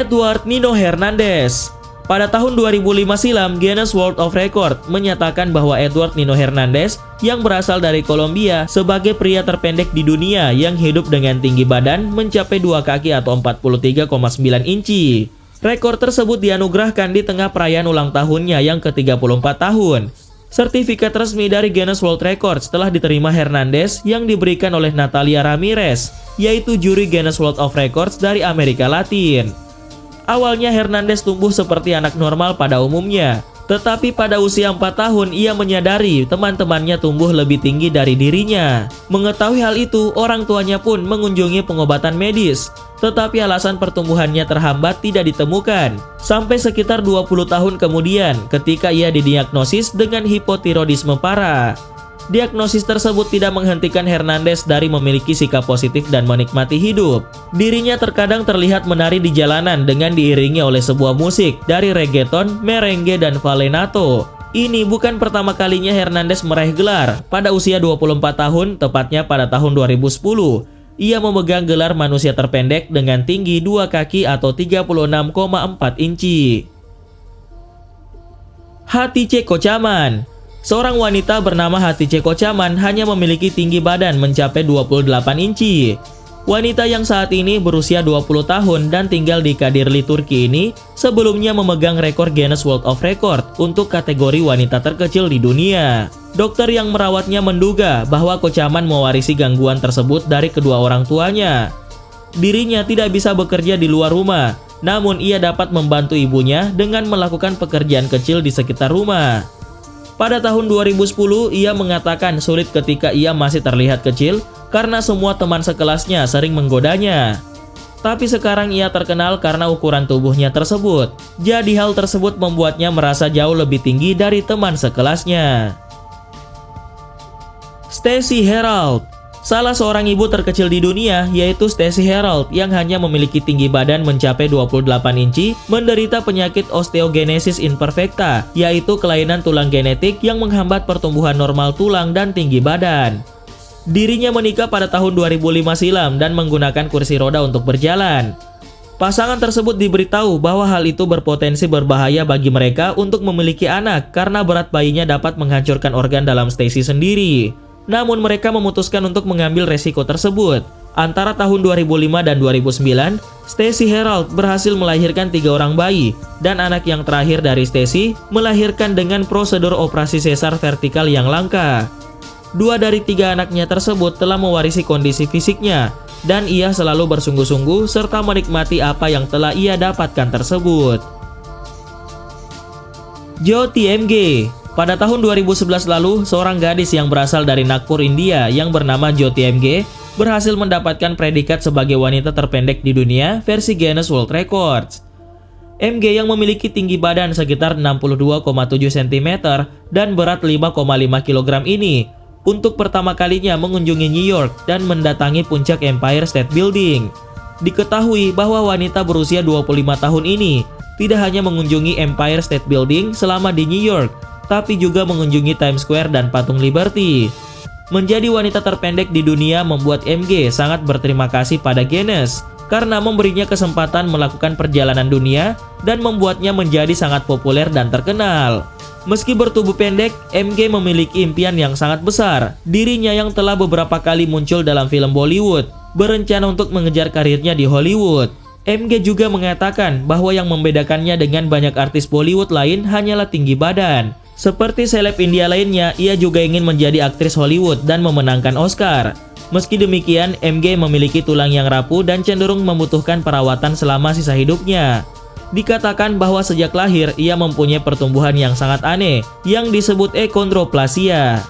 Edward Nino Hernandez. Pada tahun 2005 silam, Guinness World of Record menyatakan bahwa Edward Nino Hernandez yang berasal dari Kolombia sebagai pria terpendek di dunia yang hidup dengan tinggi badan mencapai 2 kaki atau 43,9 inci. Rekor tersebut dianugerahkan di tengah perayaan ulang tahunnya yang ke-34 tahun. Sertifikat resmi dari Guinness World Records telah diterima Hernandez yang diberikan oleh Natalia Ramirez, yaitu juri Guinness World of Records dari Amerika Latin. Awalnya Hernandez tumbuh seperti anak normal pada umumnya, tetapi pada usia 4 tahun ia menyadari teman-temannya tumbuh lebih tinggi dari dirinya. Mengetahui hal itu, orang tuanya pun mengunjungi pengobatan medis, tetapi alasan pertumbuhannya terhambat tidak ditemukan. Sampai sekitar 20 tahun kemudian ketika ia didiagnosis dengan hipotiroidisme parah. Diagnosis tersebut tidak menghentikan Hernandez dari memiliki sikap positif dan menikmati hidup. Dirinya terkadang terlihat menari di jalanan dengan diiringi oleh sebuah musik dari reggaeton, merengue, dan vallenato. Ini bukan pertama kalinya Hernandez meraih gelar. Pada usia 24 tahun, tepatnya pada tahun 2010, ia memegang gelar manusia terpendek dengan tinggi 2 kaki atau 36,4 inci. Hatice Kocaman. Seorang wanita bernama Hatice Kocaman hanya memiliki tinggi badan mencapai 28 inci. Wanita yang saat ini berusia 20 tahun dan tinggal di Kadirli, Turki ini sebelumnya memegang rekor Guinness World of Record untuk kategori wanita terkecil di dunia. Dokter yang merawatnya menduga bahwa Kocaman mewarisi gangguan tersebut dari kedua orang tuanya. Dirinya tidak bisa bekerja di luar rumah, namun ia dapat membantu ibunya dengan melakukan pekerjaan kecil di sekitar rumah. Pada tahun 2010, ia mengatakan sulit ketika ia masih terlihat kecil karena semua teman sekelasnya sering menggodanya. Tapi sekarang ia terkenal karena ukuran tubuhnya tersebut. Jadi hal tersebut membuatnya merasa jauh lebih tinggi dari teman sekelasnya. Stacey Herald. Salah seorang ibu terkecil di dunia, yaitu Stacey Herald yang hanya memiliki tinggi badan mencapai 28 inci, menderita penyakit osteogenesis imperfecta, yaitu kelainan tulang genetik yang menghambat pertumbuhan normal tulang dan tinggi badan. Dirinya menikah pada tahun 2005 silam dan menggunakan kursi roda untuk berjalan. Pasangan tersebut diberitahu bahwa hal itu berpotensi berbahaya bagi mereka untuk memiliki anak karena berat bayinya dapat menghancurkan organ dalam Stacey sendiri. Namun mereka memutuskan untuk mengambil resiko tersebut. Antara tahun 2005 dan 2009, Stacey Herald berhasil melahirkan 3 orang bayi, dan anak yang terakhir dari Stacey melahirkan dengan prosedur operasi sesar vertikal yang langka. 2 dari 3 anaknya tersebut telah mewarisi kondisi fisiknya, dan ia selalu bersungguh-sungguh serta menikmati apa yang telah ia dapatkan tersebut. Jyoti MG. Pada tahun 2011 lalu, seorang gadis yang berasal dari Nagpur, India yang bernama Jyoti MG berhasil mendapatkan predikat sebagai wanita terpendek di dunia versi Guinness World Records. MG yang memiliki tinggi badan sekitar 62,7 cm dan berat 5,5 kg ini untuk pertama kalinya mengunjungi New York dan mendatangi puncak Empire State Building. Diketahui bahwa wanita berusia 25 tahun ini tidak hanya mengunjungi Empire State Building selama di New York, tapi juga mengunjungi Times Square dan Patung Liberty. Menjadi wanita terpendek di dunia membuat MG sangat berterima kasih pada Guinness karena memberinya kesempatan melakukan perjalanan dunia dan membuatnya menjadi sangat populer dan terkenal. Meski bertubuh pendek, MG memiliki impian yang sangat besar. Dirinya yang telah beberapa kali muncul dalam film Bollywood, berencana untuk mengejar karirnya di Hollywood. MG juga mengatakan bahwa yang membedakannya dengan banyak artis Bollywood lain hanyalah tinggi badan. Seperti seleb India lainnya, ia juga ingin menjadi aktris Hollywood dan memenangkan Oscar. Meski demikian, MG memiliki tulang yang rapuh dan cenderung membutuhkan perawatan selama sisa hidupnya. Dikatakan bahwa sejak lahir, ia mempunyai pertumbuhan yang sangat aneh, yang disebut ekondroplasia.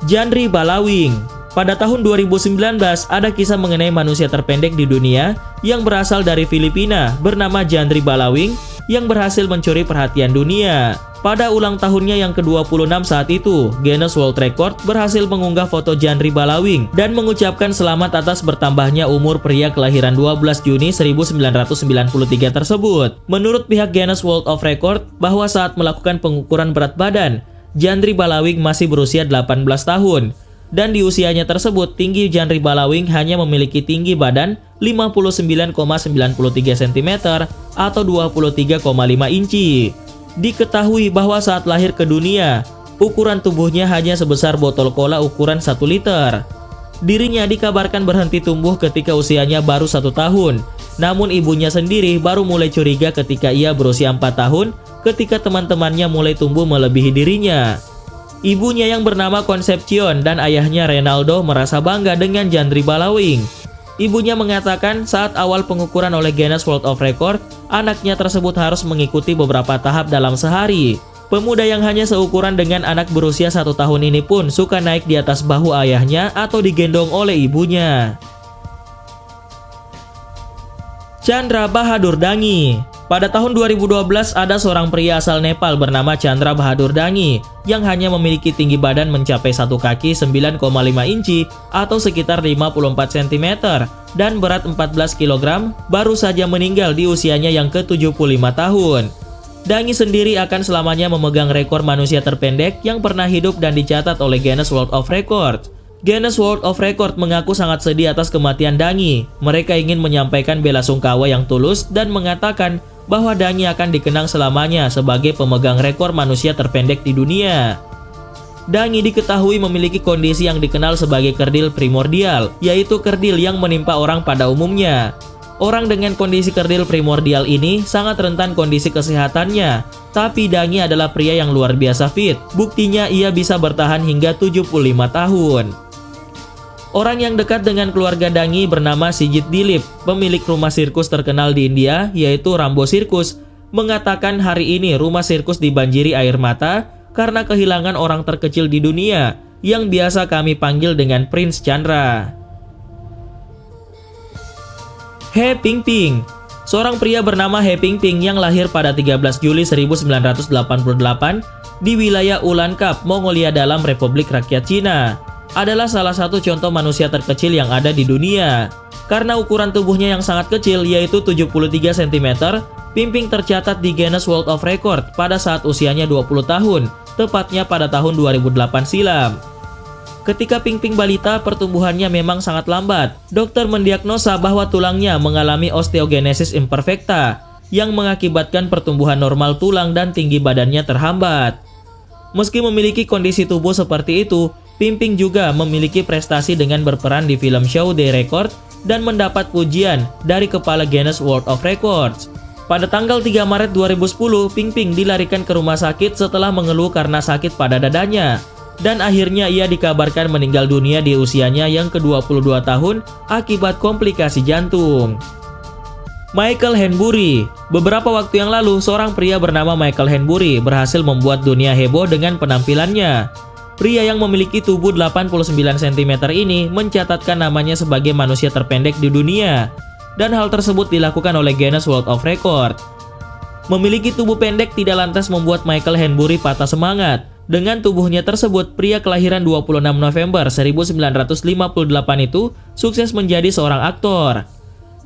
Jandri Balawing. Pada tahun 2019, ada kisah mengenai manusia terpendek di dunia yang berasal dari Filipina bernama Jandri Balawing yang berhasil mencuri perhatian dunia. Pada ulang tahunnya yang ke-26 saat itu, Guinness World Record berhasil mengunggah foto Jandri Balawing dan mengucapkan selamat atas bertambahnya umur pria kelahiran 12 Juni 1993 tersebut. Menurut pihak Guinness World of Record, bahwa saat melakukan pengukuran berat badan, Jandri Balawing masih berusia 18 tahun. dan di usianya tersebut tinggi Chandra Ballawing hanya memiliki tinggi badan 59,93 cm atau 23,5 inci. Diketahui bahwa saat lahir ke dunia, ukuran tubuhnya hanya sebesar botol cola ukuran 1 liter. Dirinya dikabarkan berhenti tumbuh ketika usianya baru 1 tahun. Namun ibunya sendiri baru mulai curiga ketika ia berusia 4 tahun ketika teman-temannya mulai tumbuh melebihi dirinya. Ibunya yang bernama Concepcion dan ayahnya Reynaldo merasa bangga dengan Chandra Ballawing. Ibunya mengatakan saat awal pengukuran oleh Guinness World of Record, anaknya tersebut harus mengikuti beberapa tahap dalam sehari. Pemuda yang hanya seukuran dengan anak berusia 1 tahun ini pun suka naik di atas bahu ayahnya atau digendong oleh ibunya. Chandra Bahadur Dangi. Pada tahun 2012 ada seorang pria asal Nepal bernama Chandra Bahadur Dangi yang hanya memiliki tinggi badan mencapai 1 kaki 9,5 inci atau sekitar 54 cm dan berat 14 kg baru saja meninggal di usianya yang ke-75 tahun. Dangi sendiri akan selamanya memegang rekor manusia terpendek yang pernah hidup dan dicatat oleh Guinness World of Record. Guinness World of Record mengaku sangat sedih atas kematian Dangi. Mereka ingin menyampaikan bela sungkawa yang tulus dan mengatakan bahwa Dangi akan dikenang selamanya sebagai pemegang rekor manusia terpendek di dunia. Dangi diketahui memiliki kondisi yang dikenal sebagai kerdil primordial, yaitu kerdil yang menimpa orang pada umumnya. Orang dengan kondisi kerdil primordial ini sangat rentan kondisi kesehatannya, tapi Dangi adalah pria yang luar biasa fit. Buktinya ia bisa bertahan hingga 75 tahun. Orang yang dekat dengan keluarga Dangi bernama Sijit Dilip, pemilik rumah sirkus terkenal di India, yaitu Rambo Circus, mengatakan hari ini rumah sirkus dibanjiri air mata karena kehilangan orang terkecil di dunia, yang biasa kami panggil dengan Prince Chandra. He Pingping. Seorang pria bernama He Pingping yang lahir pada 13 Juli 1988 di wilayah Ulankap, Mongolia dalam Republik Rakyat Cina, adalah salah satu contoh manusia terkecil yang ada di dunia. Karena ukuran tubuhnya yang sangat kecil yaitu 73 cm, Pingping tercatat di Guinness World of Record pada saat usianya 20 tahun, tepatnya pada tahun 2008 silam. Ketika Pingping balita, pertumbuhannya memang sangat lambat. Dokter mendiagnosa bahwa tulangnya mengalami osteogenesis imperfecta yang mengakibatkan pertumbuhan normal tulang dan tinggi badannya terhambat. Meski memiliki kondisi tubuh seperti itu, Pingping juga memiliki prestasi dengan berperan di film show The Record dan mendapat pujian dari kepala Guinness World of Records. Pada tanggal 3 Maret 2010, Pingping dilarikan ke rumah sakit setelah mengeluh karena sakit pada dadanya. Dan akhirnya ia dikabarkan meninggal dunia di usianya yang ke-22 tahun akibat komplikasi jantung. Michael Henbury. Beberapa waktu yang lalu, seorang pria bernama Michael Henbury berhasil membuat dunia heboh dengan penampilannya. Pria yang memiliki tubuh 89 cm ini mencatatkan namanya sebagai manusia terpendek di dunia. Dan hal tersebut dilakukan oleh Guinness World of Record. Memiliki tubuh pendek tidak lantas membuat Michael Henbury patah semangat. Dengan tubuhnya tersebut, pria kelahiran 26 November 1958 itu sukses menjadi seorang aktor.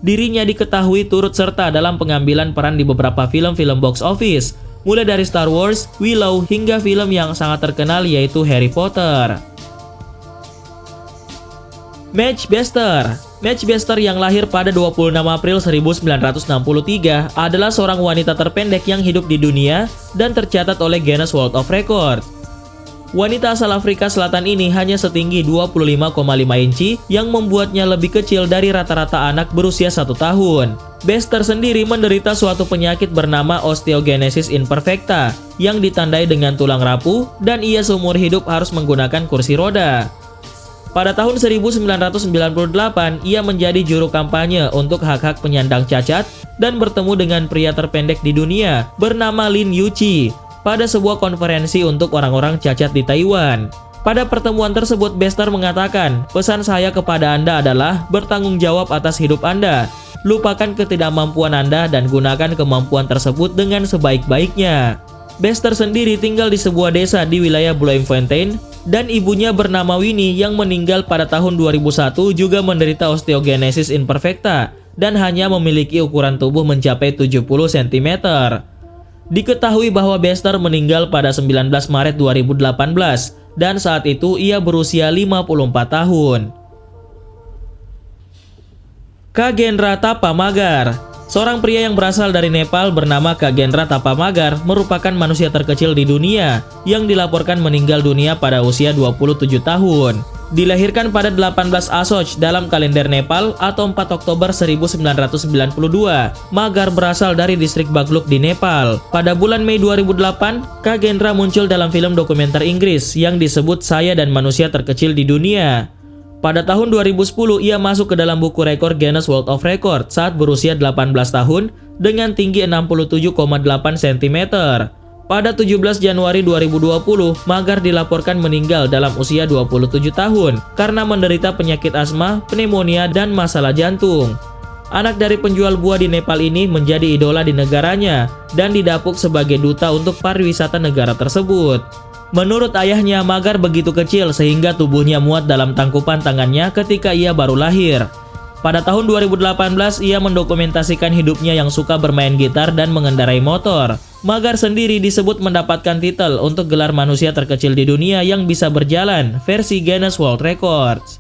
Dirinya diketahui turut serta dalam pengambilan peran di beberapa film-film box office, mulai dari Star Wars, Willow, hingga film yang sangat terkenal yaitu Harry Potter. Madge Bester. Madge Bester yang lahir pada 26 April 1963 adalah seorang wanita terpendek yang hidup di dunia dan tercatat oleh Guinness World of Record. Wanita asal Afrika Selatan ini hanya setinggi 25,5 inci yang membuatnya lebih kecil dari rata-rata anak berusia 1 tahun. Bester sendiri menderita suatu penyakit bernama osteogenesis imperfecta yang ditandai dengan tulang rapuh dan ia seumur hidup harus menggunakan kursi roda. Pada tahun 1998, ia menjadi juru kampanye untuk hak-hak penyandang cacat dan bertemu dengan pria terpendek di dunia bernama Lin Yuqi pada sebuah konferensi untuk orang-orang cacat di Taiwan. Pada pertemuan tersebut, Bester mengatakan, "Pesan saya kepada Anda adalah bertanggung jawab atas hidup Anda. Lupakan ketidakmampuan Anda dan gunakan kemampuan tersebut dengan sebaik-baiknya." Bester sendiri tinggal di sebuah desa di wilayah Bloemfontein dan ibunya bernama Winnie yang meninggal pada tahun 2001 juga menderita osteogenesis imperfecta dan hanya memiliki ukuran tubuh mencapai 70 cm. Diketahui bahwa Bester meninggal pada 19 Maret 2018 dan saat itu ia berusia 54 tahun. Khagendra Tapamagar. Seorang pria yang berasal dari Nepal bernama Khagendra Tapamagar merupakan manusia terkecil di dunia yang dilaporkan meninggal dunia pada usia 27 tahun. Dilahirkan pada 18 Asoj dalam kalender Nepal atau 4 Oktober 1992, Magar berasal dari distrik Bagluk di Nepal. Pada bulan Mei 2008, Khagendra muncul dalam film dokumenter Inggris yang disebut Saya dan Manusia Terkecil di Dunia. Pada tahun 2010, ia masuk ke dalam buku rekor Guinness World of Record saat berusia 18 tahun dengan tinggi 67,8 cm. Pada 17 Januari 2020, Magar dilaporkan meninggal dalam usia 27 tahun karena menderita penyakit asma, pneumonia, dan masalah jantung. Anak dari penjual buah di Nepal ini menjadi idola di negaranya dan didapuk sebagai duta untuk pariwisata negara tersebut. Menurut ayahnya, Magar begitu kecil sehingga tubuhnya muat dalam tangkupan tangannya ketika ia baru lahir. Pada tahun 2018, ia mendokumentasikan hidupnya yang suka bermain gitar dan mengendarai motor. Magar sendiri disebut mendapatkan titel untuk gelar manusia terkecil di dunia yang bisa berjalan, versi Guinness World Records.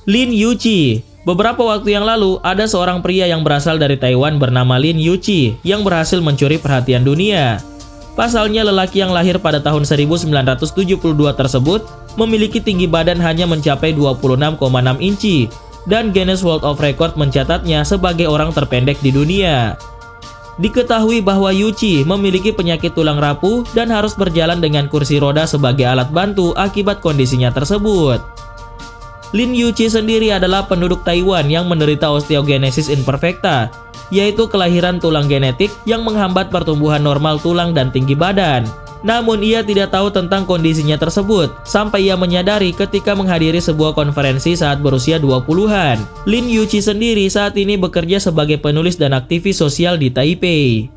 Lin Yuqi. Beberapa waktu yang lalu, ada seorang pria yang berasal dari Taiwan bernama Lin Yuqi yang berhasil mencuri perhatian dunia. Pasalnya, lelaki yang lahir pada tahun 1972 tersebut memiliki tinggi badan hanya mencapai 26,6 inci dan Guinness World of Record mencatatnya sebagai orang terpendek di dunia. Diketahui bahwa Yuqi memiliki penyakit tulang rapuh dan harus berjalan dengan kursi roda sebagai alat bantu akibat kondisinya tersebut. Lin Yuqi sendiri adalah penduduk Taiwan yang menderita osteogenesis imperfecta, yaitu kelahiran tulang genetik yang menghambat pertumbuhan normal tulang dan tinggi badan. Namun ia tidak tahu tentang kondisinya tersebut sampai ia menyadari ketika menghadiri sebuah konferensi saat berusia 20-an. Lin Yuqi sendiri saat ini bekerja sebagai penulis dan aktivis sosial di Taipei.